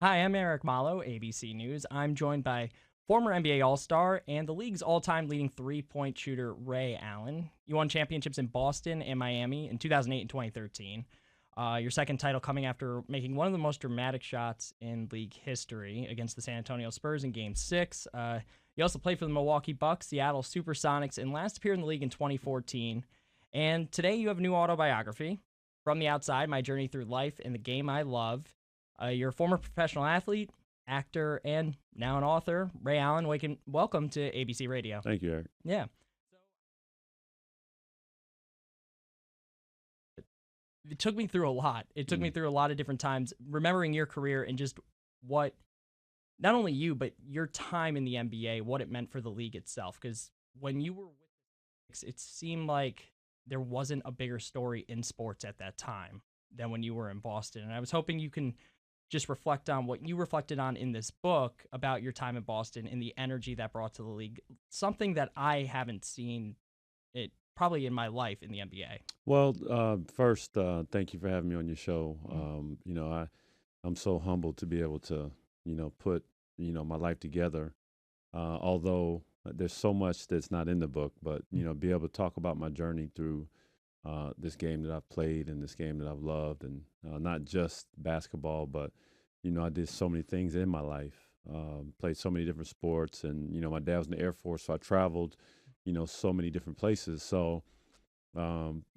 Hi, I'm Eric Malo, ABC News. I'm joined by former NBA All Star and the league's all time leading 3 point shooter, Ray Allen. You won championships in Boston and Miami in 2008 and 2013. Your second title coming after making one of the most dramatic shots in league history against the San Antonio Spurs in Game 6. You also played for the Milwaukee Bucks, Seattle Supersonics, and last appeared in the league in 2014. And today you have a new autobiography, From the Outside, My Journey Through Life and the Game I Love. You're a former professional athlete, actor, and now an author. Ray Allen, welcome to ABC Radio. Thank you, Eric. Yeah. It took me through a lot. It took me Mm. through a lot of different times, remembering your career and just what, not only you, but your time in the NBA, what it meant for the league itself. Because when you were with the Knicks, it seemed like there wasn't a bigger story in sports at that time than when you were in Boston. And I was hoping you can just reflect on what you reflected on in this book about your time in Boston and the energy that brought to the league. Something that I haven't seen it probably in my life in the NBA. Well, first, thank you for having me on your show. Mm. I'm so humbled to be able to, put, my life together. Although there's so much that's not in the book, but be able to talk about my journey through this game that I've played and this game that I've loved, and not just basketball, but I did so many things in my life. Played so many different sports, and my dad was in the Air Force, so I traveled, so many different places. So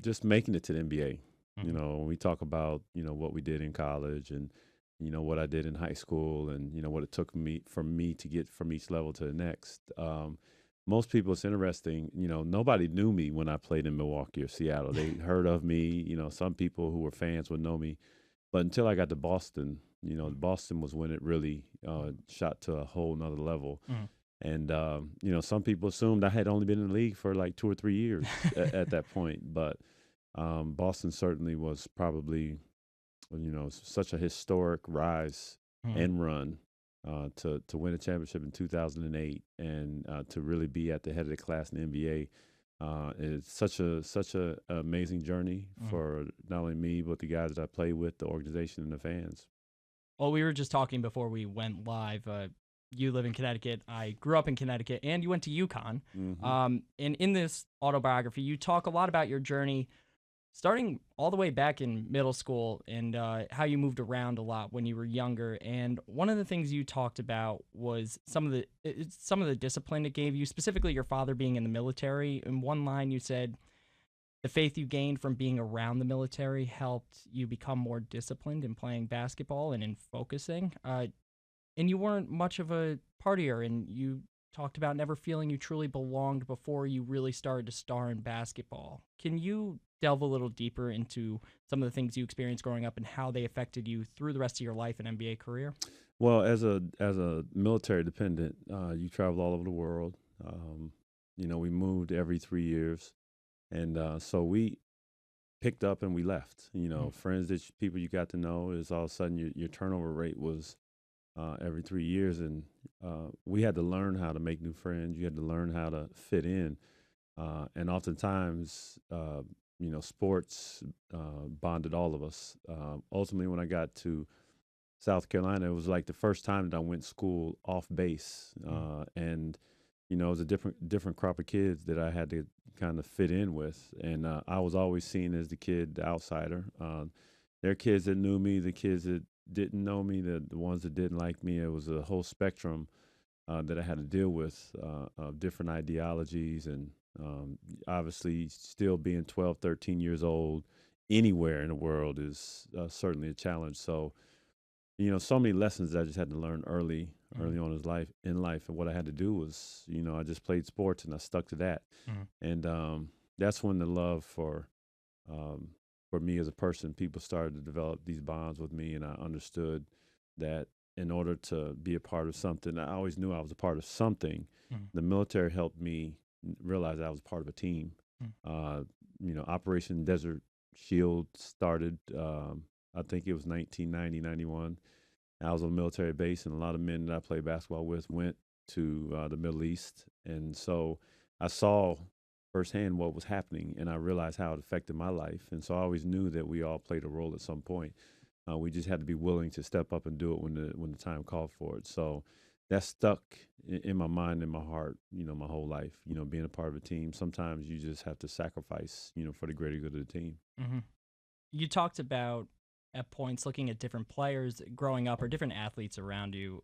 just making it to the NBA. Mhm. When we talk about what we did in college and what I did in high school and what it took me to get from each level to the next. Most people, it's interesting. Nobody knew me when I played in Milwaukee or Seattle. They heard of me. Some people who were fans would know me, but until I got to Boston, Boston was when it really shot to a whole nother level. Mhm. And some people assumed I had only been in the league for like 2 or 3 years at that point. But Boston certainly was probably, such a historic rise Mhm. and run to win a championship in 2008 and to really be at the head of the class in the NBA. It's such a amazing journey Mhm. for not only me but the guys that I play with, the organization, and the fans. Well, we were just talking before we went live. You live in Connecticut. I grew up in Connecticut, and you went to UConn. Hmm. And in this autobiography, you talk a lot about your journey starting all the way back in middle school and how you moved around a lot when you were younger. And one of the things you talked about was some of the discipline it gave you, specifically your father being in the military. In one line, you said the faith you gained from being around the military helped you become more disciplined in playing basketball and in focusing. And you weren't much of a partier, and you talked about never feeling you truly belonged before you really started to star in basketball. Can you delve a little deeper into some of the things you experienced growing up and how they affected you through the rest of your life and NBA career? Well, as a military dependent, you travel all over the world. Um, we moved every 3 years, and so we picked up and we left. Mm. Friends that people you got to know is all of a sudden your turnover rate was every 3 years, and we had to learn how to make new friends. You had to learn how to fit in, and oftentimes, sports bonded all of us. Ultimately, when I got to South Carolina, it was like the first time that I went school off base, Mm. and it was a different crop of kids that I had to kind of fit in with, and I was always seen as the kid, the outsider. There are kids that knew me, the kids that didn't know me, the ones that didn't like me. It was a whole spectrum that I had to deal with of different ideologies, and obviously, still being 12, 13 years old anywhere in the world is certainly a challenge. So so many lessons that I just had to learn Mm. early on in life. And what I had to do was, I just played sports and I stuck to that. Mm. And that's when the love um, for me as a person, people started to develop these bonds with me. And I understood that in order to be a part of something, I always knew I was a part of something. Mm. The military helped me realize I was part of a team. Mm. Uh, Operation Desert Shield started, I think it was 1990, 91. I was on a military base, and a lot of men that I played basketball with went to the Middle East, and so I saw firsthand what was happening, and I realized how it affected my life. And so I always knew that we all played a role at some point. We just had to be willing to step up and do it when the time called for it. So that stuck in my mind and my heart, my whole life. Being a part of a team, sometimes you just have to sacrifice, for the greater good of the team. Hmm. You talked about at points looking at different players growing up or different athletes around you,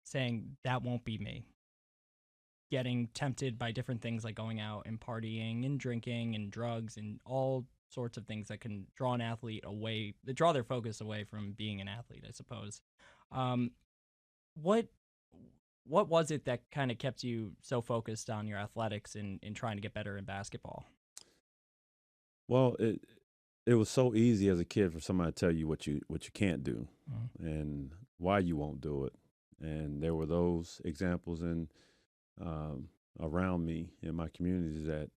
saying that won't be me. Getting tempted by different things like going out and partying and drinking and drugs and all sorts of things that can draw an athlete away, that draw their focus away from being an athlete, I suppose. Um, what what was it that kind of kept you so focused on your athletics and trying to get better in basketball? Well, it was so easy as a kid for somebody to tell you what you can't do Mm-hmm. and why you won't do it. And there were those examples um, around me in my communities that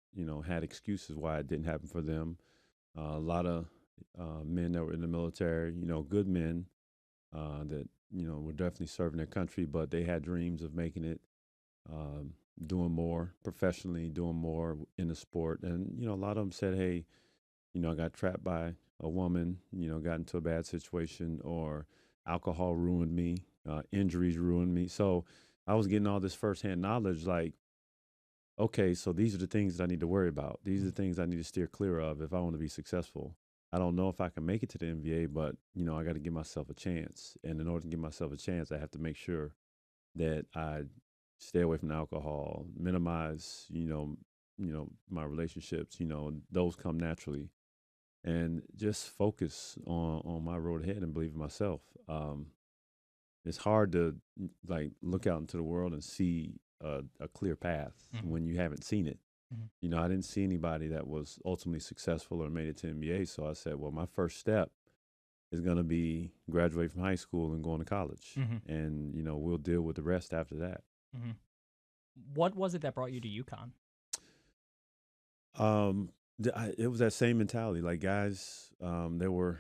had excuses why it didn't happen for them. A lot of men that were in the military, good men that were definitely serving their country, but they had dreams of making it, um, doing more professionally, doing more in the sport. And a lot of them said, "Hey, I got trapped by a woman, got into a bad situation, or alcohol ruined me, injuries ruined me." So I was getting all this firsthand knowledge, like, okay, so these are the things that I need to worry about. These are the things I need to steer clear of if I want to be successful. I don't know if I can make it to the NBA, but I got to give myself a chance. And in order to give myself a chance, I have to make sure that I stay away from alcohol, minimize, my relationships. Those come naturally, and just focus on my road ahead and believe in myself. It's hard to like look out into the world and see a clear path Hmm. when you haven't seen it. Hmm. I didn't see anybody that was ultimately successful or made it to NBA. So I said, well, my first step is going to be graduate from high school and going to college, Hmm. and we'll deal with the rest after that. Hmm. What was it that brought you to UConn? Um, it was that same mentality. Like guys, there were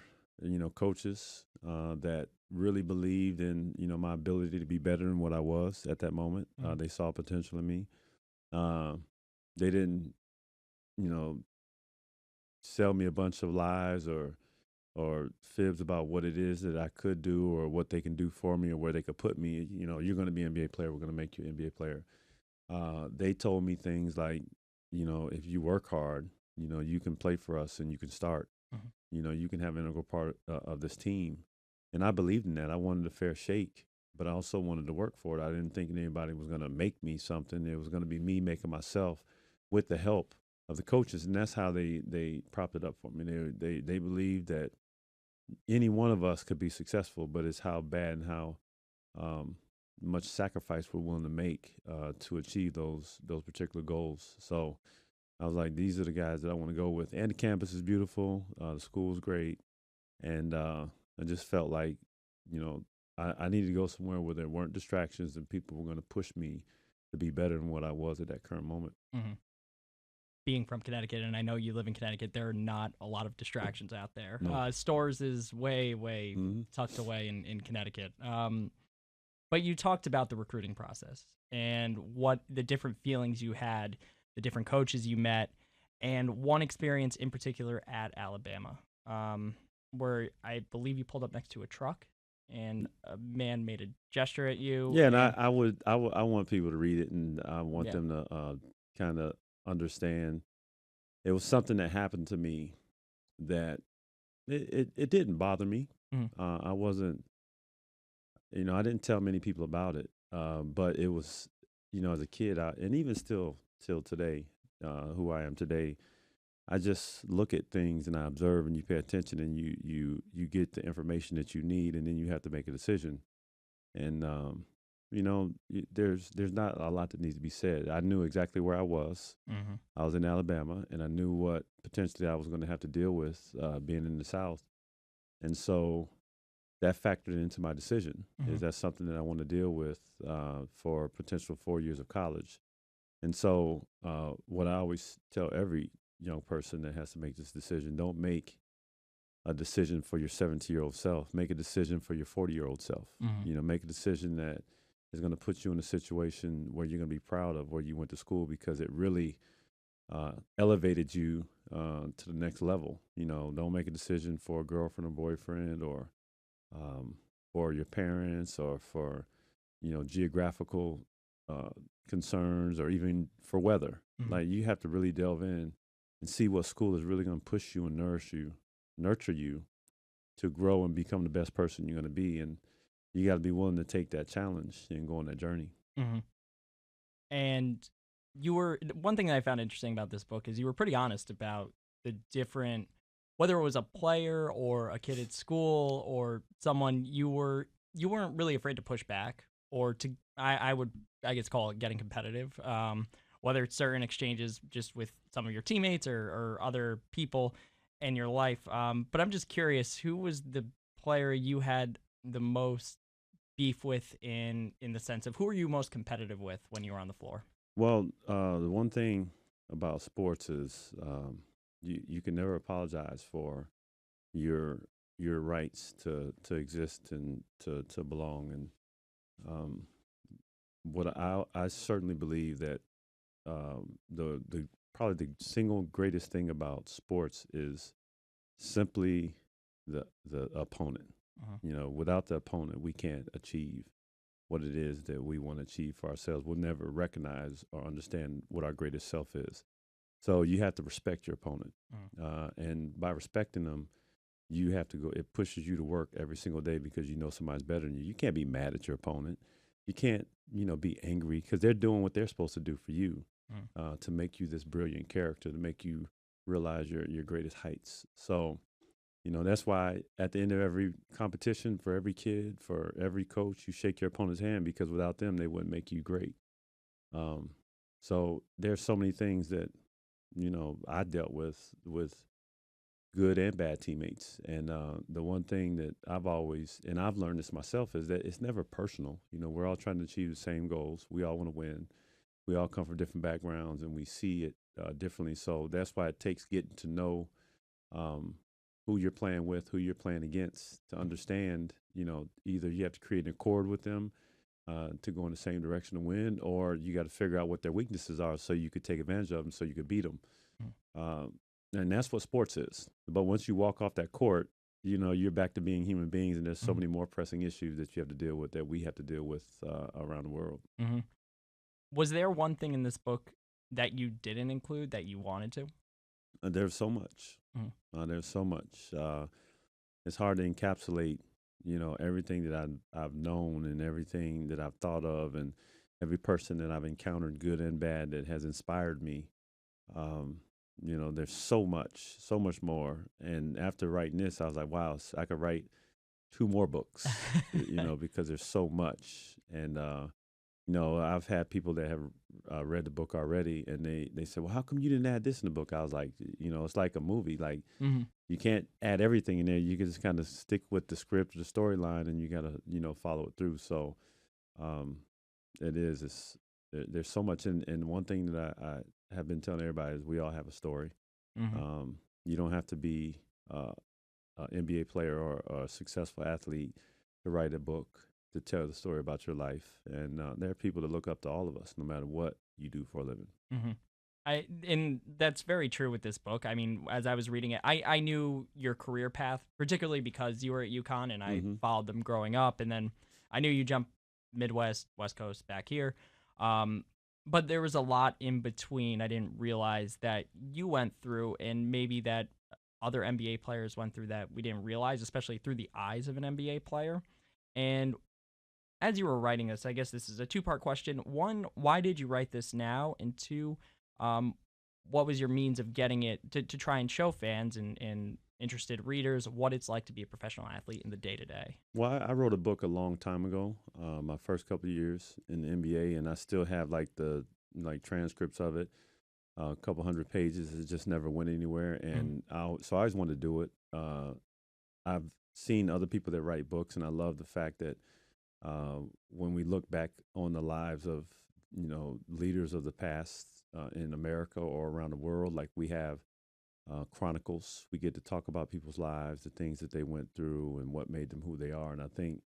coaches that really believed in my ability to be better than what I was at that moment. Hmm. They saw potential in me. Uh, they didn't you know sell me a bunch of lies or fibs about what it is that I could do or what they can do for me or where they could put me. You're going to be an NBA player. We're going to make you an NBA player. They told me things like, if you work hard, you can play for us and you can start. Hmm. You can have an integral part of this team. And I believed in that. I wanted a fair shake, but I also wanted to work for it. I didn't think anybody was going to make me something. It was going to be me making myself with the help of the coaches. And that's how they propped it up for me. They believed that any one of us could be successful, but it's how bad and how um, much sacrifice we're willing to make to achieve those particular goals. So I was like, these are the guys that I want to go with. And the campus is beautiful. The school is great, and I just felt like, you know, I needed to go somewhere where there weren't distractions and people were going to push me to be better than what I was at that current moment. Hmm. Being from Connecticut, and I know you live in Connecticut, there are not a lot of distractions out there. No. Stores is way, way Hmm. tucked away in Connecticut. But you talked about the recruiting process and what the different feelings you had, the different coaches you met, and one experience in particular at Alabama, where I believe you pulled up next to a truck and a man made a gesture at you. Yeah, and And I want people to read it, and I want yeah, them to kind of understand. It was something that happened to me that it didn't bother me. mhm, I wasn't, I didn't tell many people about it, but it was, as a kid, and even still till today, who I am today, I just look at things and I observe and you pay attention and you get the information that you need and then you have to make a decision. And there's not a lot that needs to be said. I knew exactly where I was. mhm, I was in Alabama, and I knew what potentially I was going to have to deal with being in the South. And so that factored into my decision. mhm, Is that something that I want to deal with for potential 4 years of college? And so, what I always tell every young person that has to make this decision: don't make a decision for your 70-year-old self. Make a decision for your 40-year-old self. mhm, Make a decision that is going to put you in a situation where you're going to be proud of where you went to school because it really elevated you to the next level. You know, don't make a decision for a girlfriend or boyfriend, or um, for your parents, or for geographical uh, concerns, or even for weather. Mhm. Like, you have to really delve in and see what school is really going to push you and nurture you to grow and become the best person you're going to be. And you got to be willing to take that challenge and go on that journey. Mhm. And one thing that I found interesting about this book is you were pretty honest about the different, whether it was a player or a kid at school or someone, you weren't really afraid to push back or to, I would, I guess, call it getting competitive. Whether it's certain exchanges just with some of your teammates or other people in your life. But I'm just curious, who was the player you had the most beef with in the sense of who are you most competitive with when you were on the floor? Well, the one thing about sports is, you can never apologize for your your rights to exist and to belong. And um, what I certainly believe that the probably the single greatest thing about sports is simply the opponent. Uh-huh. You know, without the opponent, we can't achieve what it is that we want to achieve for ourselves. We'll never recognize or understand what our greatest self is. So you have to respect your opponent, Uh-huh. and by respecting them, you have to go. It pushes you to work every single day because you know somebody's better than you. You can't be mad at your opponent. You can't, be angry because they're doing what they're supposed to do for you, Uh-huh. to make you this brilliant character, to make you realize your greatest heights. So, that's why at the end of every competition, for every kid, for every coach, you shake your opponent's hand, because without them, they wouldn't make you great. Um, so there's so many things that I dealt with good and bad teammates. And the one thing that I've always, and I've learned this myself, is that it's never personal. We're all trying to achieve the same goals. We all want to win. We all come from different backgrounds, and we see it differently. So that's why it takes getting to know um, who you're playing with, who you're playing against, to understand. Either you have to create an accord with them to go in the same direction to win, or you got to figure out what their weaknesses are so you could take advantage of them, so you could beat them. Um, and that's what sports is. But once you walk off that court, you're back to being human beings, and there's so Mhm. many more pressing issues that you have to deal with, that we have to deal with around the world. Mhm. Was there one thing in this book that you didn't include that you wanted to? There's so much. Mhm. There's so much. It's hard to encapsulate, everything that I've known, and everything that I've thought of, and every person that I've encountered, good and bad, that has inspired me. Um, there's so much more. And after writing this, I was like, wow, I could write two more books, because there's so much. And I've had people that have read the book already, and they said, well, how come you didn't add this in the book? I was like, it's like a movie. Like, Mhm. you can't add everything in there. You can just kind of stick with the script or the storyline, and you gotta, follow it through. So um, it is. There's so much. And one thing that I have been telling everybody is, we all have a story. Mhm. You don't have to be uh, an NBA player or a successful athlete to write a book to tell the story about your life. And there are people that look up to all of us, no matter what you do for a living. Mhm. And that's very true with this book. I mean, as I was reading it, I knew your career path, particularly because you were at UConn and I Hmm. followed them growing up, and then I knew you jumped Midwest, West Coast, back here. Um, but there was a lot in between. I didn't realize that you went through, and maybe that other NBA players went through that we didn't realize, especially through the eyes of an NBA player. And as you were writing this, I guess this is a two-part question. One, why did you write this now? And two, um, what was your means of getting it to try and show fans and interested readers what it's like to be a professional athlete in the day to day? Well, I wrote a book a long time ago, my first couple of years in the NBA, and I still have like the transcripts of it, a couple hundred pages. It just never went anywhere, Mm, and so I always wanted to do it. I've seen other people that write books, and I love the fact that uh, when we look back on the lives of leaders of the past in America or around the world, like, we have chronicles. We get to talk about people's lives, the things that they went through, and what made them who they are. And I think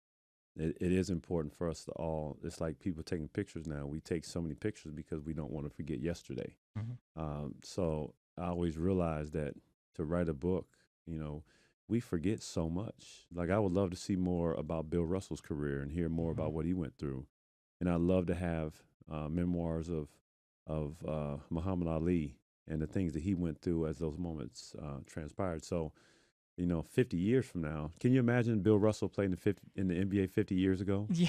it is important for us to all. It's like people taking pictures now. We take so many pictures because we don't want to forget yesterday. Mhm. So I always realize that to write a book, you know, we forget so much. Like I would love to see more about Bill Russell's career and hear more Mhm. about what he went through, and I'd love to have memoirs of Muhammad Ali and the things that he went through as those moments transpired. So 50 years from now, can you imagine Bill Russell playing in the NBA 50 years ago? Yeah.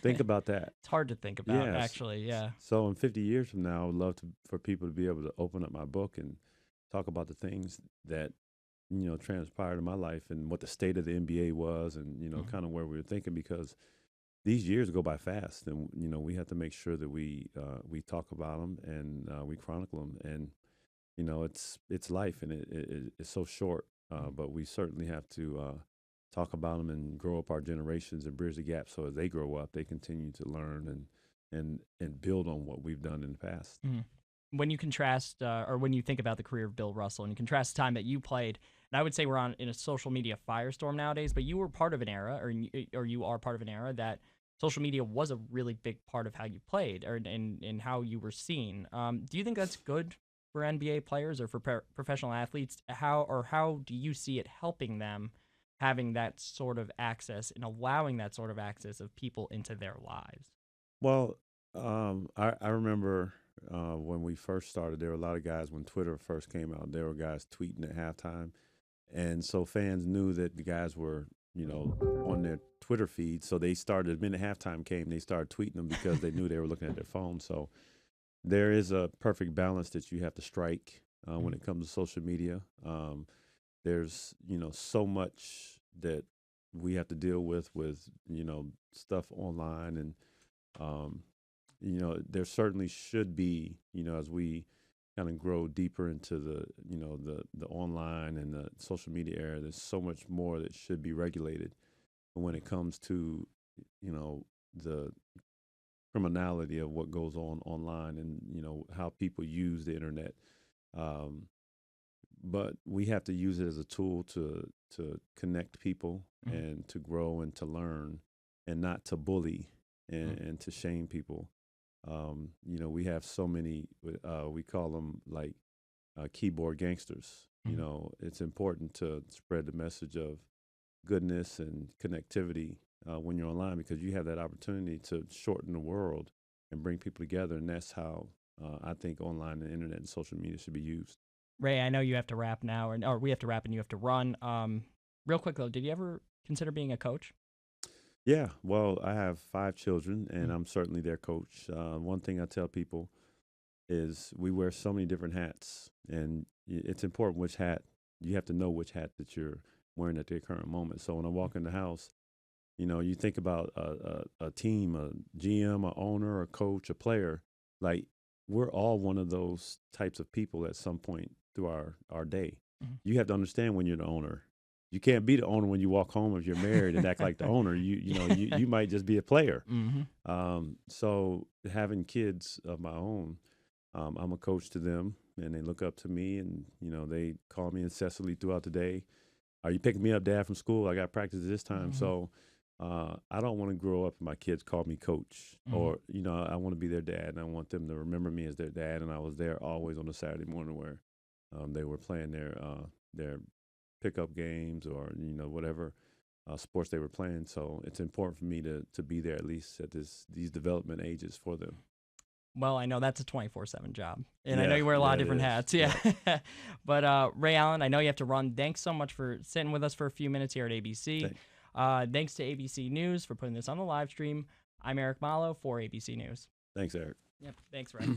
Think about that. It's hard to think about, Yes. actually. Yeah. So in 50 years from now, I would love for people to be able to open up my book and talk about the things that transpired in my life and what the state of the NBA was, and Mhm. kind of where we were thinking, because these years go by fast, and we have to make sure that we talk about them, and we chronicle them, and it's life, and it's so short, but we certainly have to talk about them and grow up our generations and bridge the gap, so as they grow up, they continue to learn and build on what we've done in the past. Mhm. When you contrast, or when you think about the career of Bill Russell, and you contrast the time that you played, and I would say we're in a social media firestorm nowadays, but you were part of an era, or you are part of an era that social media was a really big part of how you played, or and how you were seen. Do you think that's good for NBA players or for professional athletes? How do you see it helping them having that sort of access and allowing that sort of access of people into their lives? Well, I remember when we first started, there were a lot of guys when Twitter first came out. There were guys tweeting at halftime, and so fans knew that the guys were, on their Twitter feed. So they started, the minute halftime came, they started tweeting them because they knew they were looking at their phone. So there is a perfect balance that you have to strike when Mhm. it comes to social media. There's so much that we have to deal with stuff online, and um, there certainly should be, as we kind of grow deeper into the online and the social media era, there's so much more that should be regulated when it comes to, the criminality of what goes on online, and how people use the internet. Um, but we have to use it as a tool to connect people Mhm. and to grow and to learn, and not to bully Mhm. and to shame people. We have so many, we call them like keyboard gangsters. Mhm. It's important to spread the message of goodness and connectivity when you're online, because you have that opportunity to shorten the world and bring people together. And that's how I think online and internet and social media should be used. Ray, I know you have to wrap now, or we have to wrap and you have to run. Real quick though, did you ever consider being a coach? Yeah, well, I have 5 children, and Mm. I'm certainly their coach. One thing I tell people is we wear so many different hats, and it's important which hat. You have to know which hat that you're wearing at the current moment. So when I walk in the house, you think about a team, a GM, a owner, a coach, a player. Like, we're all one of those types of people at some point through our day. Mhm. You have to understand when you're the owner. You can't be the owner when you walk home if you're married and act like the owner. You might just be a player. Mhm. So having kids of my own, I'm a coach to them, and they look up to me, and they call me incessantly throughout the day. Are you picking me up, Dad, from school? I got practice this time. Mhm. So I don't want to grow up and my kids call me coach, Mhm. or I want to be their dad, and I want them to remember me as their dad. And I was there always on a Saturday morning where they were playing their pickup games, or whatever sports they were playing. So it's important for me to be there at least at these development ages for them. Well, I know that's a 24/7 job. And I know Yeah, you wear a lot yeah, of it different is. hats. Yeah. Yep. But Ray Allen, I know you have to run. Thanks so much for sitting with us for a few minutes here at ABC. Thank- Thanks to ABC News for putting this on the live stream. I'm Eric Malo for ABC News. Thanks, Eric. Yep. Thanks, Ray.